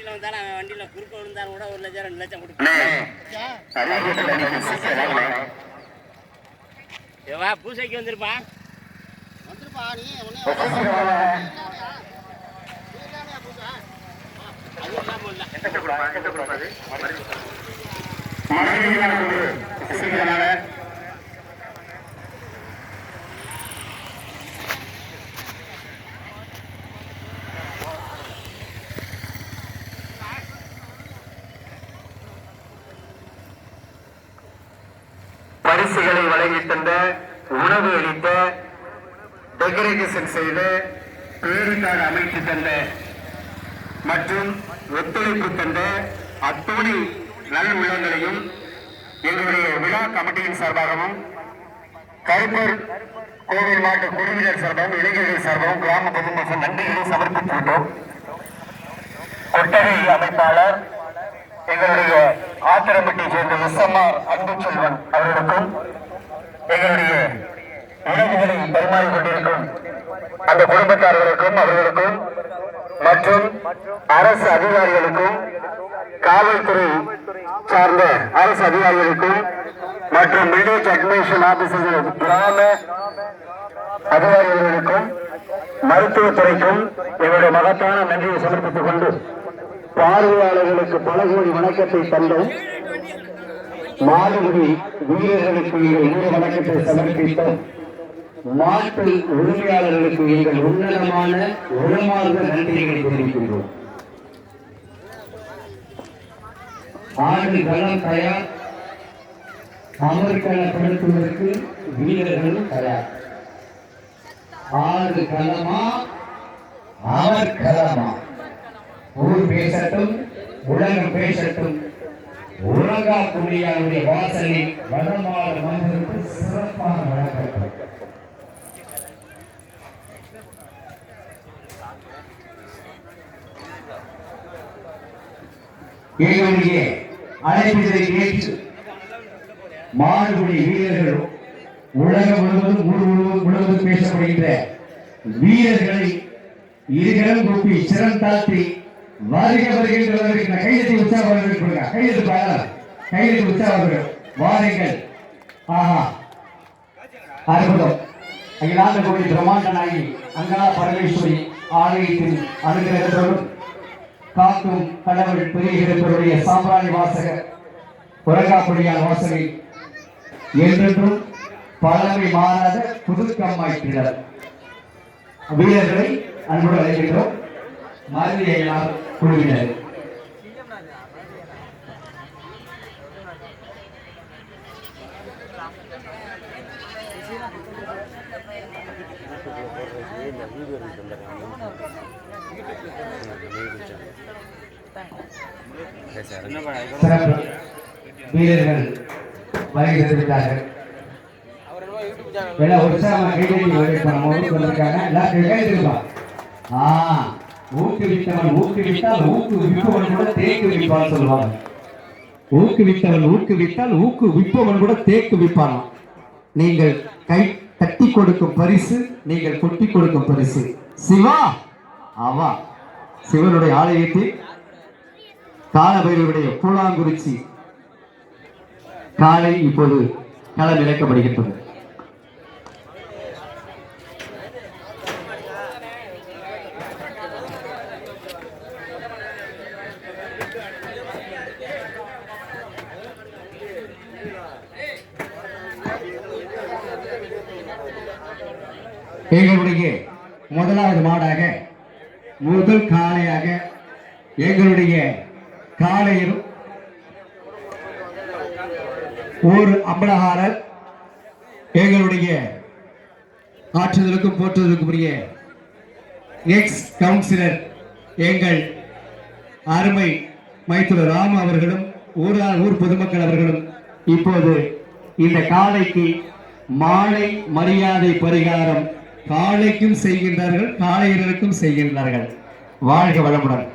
வண்டியில வந்தாலும் அவன் வண்டியில குறுக்க விழுந்தாலும் கூட 1 லட்சம் 2 லட்சம் கொடுப்பான். பூசைக்கு வந்துருப்பா நீ பரிசுகளை வழங்கி தந்த, உணவு அளித்த, டெக்கரேஷன் செய்த, பேருக்காக அமைத்து தந்த மற்றும் ஒத்துழைப்பு தந்த அத்துணை நல் உள்ளங்களையும் எங்களுடைய விழா கமிட்டியின் சார்பாகவும் கருப்பூர் கோவில் மாவட்ட குழுவினர் சார்பாகவும் இளைஞர்கள் சார்பாகவும் கிராம பொதுமக்கள் நன்றிகளை சமர்ப்பித்துள்ளோம். கொட்டகை அமைப்பாளர் எங்களுடைய ஆத்திரம்பட்டியை சேர்ந்த எஸ்எம்ஆர் அன்பு செல்வன் அவர்களுக்கும் எங்களுடைய உணவுகளை பரிமாறிக் கொண்டிருக்கும் அந்த குடும்பத்தார்களுக்கும் அவர்களுக்கும் மற்றும் அரசு அதிகாரிகளுக்கும் காவல்துறை சார்ந்த அரசு அதிகாரிகளுக்கும் மற்றும் வில்லேஜ் அட்மினிஸ்ட்ரேஷன் ஆபீசர்கள் கிராம அதிகாரிகளுக்கும் மருத்துவத்துறைக்கும் எங்களுடைய மகத்தான நன்றியை சமர்ப்பித்துக் கொண்டு பார்வையாளர்களுக்கு பல கோடி வணக்கத்தை தந்தோம். மாடுபடி வீரர்களுக்கு எங்கள் வணக்கத்தை சமர்ப்பித்தோம். மாட்டு உரிமையாளர்களுக்கு எங்கள் உன்னதமான உளமார்ந்த நன்றிகளை தெரிவிக்கின்றோம். ஆடு களம் தயார், அமர்க்களப்படுத்துவதற்கு வீரர்கள் தயார். ஆடு களமா அமர்க்களமா? ஊர் பேசட்டும், உலகம் பேசட்டும். உலகா புள்ளியாருடைய வாசலில் வடமாறு மன்னருக்கு சிறப்பான வழங்கப்படும். எங்களுடைய அழைப்பதை ஏற்று மாடுபடி வீரர்கள் உலகம் முழுவதும் பேசப்படுகின்ற வீரர்களை இருகரம் கூப்பி சிறம் தாழ்த்தி வருக வருகின்றவர்களுக்கு கையெழுத்து உற்சாகம் கொடுங்க. கையெழுத்து உற்சாகம் வாருங்கள். ஆஹா, அற்புதம். அகிலாந்த கோடி பிரம்மாண்ட நாயகி அங்காள பரமேஸ்வரி ஆலயத்தின் அனுகிரகத்தோடும் காக்கும் கடவுள் பெரியவருடைய சாம்பிராணி வாசகர் உரங்காப்படியார் வாசகை என்றென்றும் பழமை மாறாத புதுக்கம்மாய்க்கிறார் வீரர்களை அன்புடன் அழைக்கின்றோம். மருதியார் குழுவினர் வீரர்கள் வருகிறார்கள். ஊக்குவித்தவன் ஊக்குவித்தால் ஊக்குவிப்பவன் கூட தேக்கு விற்பான் சொல்லுவாங்க. ஊக்குவித்தவன் ஊக்குவித்தால் ஊக்குவிப்பவன் கூட தேக்கு விற்பான். நீங்கள் கை தட்டி கொடுக்கும் பரிசு, நீங்கள் கொட்டி கொடுக்கும் பரிசு. சிவா அவா சிவனுடைய ஆலயத்தில் காலபைரவருடைய பூலாங்குறிச்சி காலை இப்போது களம் இழக்கப்படுகின்றது. எங்களுடைய முதலாவது மாடாக முதல் காளையாக எங்களுடைய காளையில் ஒரு அம்பலகாரர் எங்களுடைய ஆற்றுதலுக்கும் போற்றுதலுக்கும் உரிய எக்ஸ் கவுன்சிலர் எங்கள் அருமை மைத்துனர் ராம அவர்களும் ஊர் பொதுமக்கள் அவர்களும் இப்போது இந்த காளைக்கு மாலை மரியாதை பரிகாரம் காளைக்கும் செய்கின்றார்கள், காளையர்களுக்கும் செய்கின்றார்கள். வாழ்க வளமுடன்.